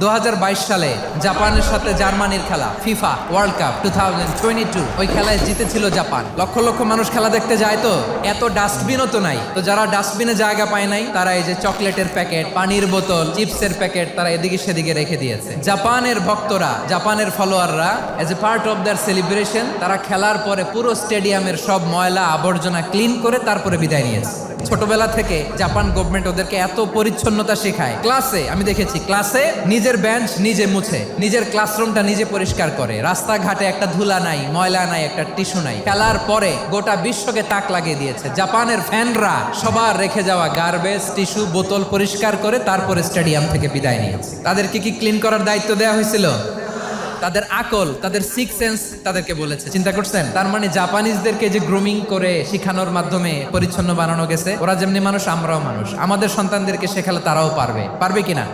2022 সালে জাপানের সাথে জার্মানির খেলা ফিফা ওয়ার্ল্ড কাপ 2022, ওই খেলায় জিতেছিল জাপান। লক্ষ লক্ষ মানুষ খেলা দেখতে যায়, তো এত ডাস্টবিনও তো নাই। তো যারা ডাস্টবিনে জায়গা পায় নাই, তারা এই যে চকলেটের প্যাকেট, পানির বোতল, চিপসের প্যাকেট তারা এদিকে সেদিকে রেখে দিয়েছে। জাপানের ভক্তরা, জাপানের ফলোয়াররা as a part of their celebration, তারা খেলার পরে পুরো স্টেডিয়ামের সব ময়লা আবর্জনা ক্লিন করে তারপরে বিদায় নিয়েছে। ছোটবেলা থেকে জাপান গভর্নমেন্ট ওদেরকে এত পরিচ্ছন্নতা শেখায়। ক্লাসে আমি দেখেছি, ক্লাসে নিজের বেঞ্চ নিজে মুছে, নিজের ক্লাসরুমটা নিজে পরিষ্কার করে, রাস্তাঘাটে একটা ধুলা নাই, ময়লা নাই, একটা টিস্যু নাই। খেলার পরে গোটা বিশ্বকে তাক লাগিয়ে দিয়েছে। জাপানের ফ্যানরা সবার রেখে যাওয়া গার্বেজ, টিস্যু, বোতল পরিষ্কার করে তারপরে স্টেডিয়াম থেকে বিদায় নিয়েছে। তাদেরকে কি ক্লিন করার দায়িত্ব দেওয়া হয়েছিল? তাদের আকল, তাদের সিক্স সেন্স তাদেরকে বলেছে। চিন্তা করছেন? তার মানে জাপানিজদেরকে যে গ্রুমিং করে শিখানোর মাধ্যমে পরিচ্ছন্ন বানানো গেছে। ওরা যেমনি মানুষ, আমরাও মানুষ। আমাদের সন্তানদেরকে শেখালে তারাও পারবে কিনা?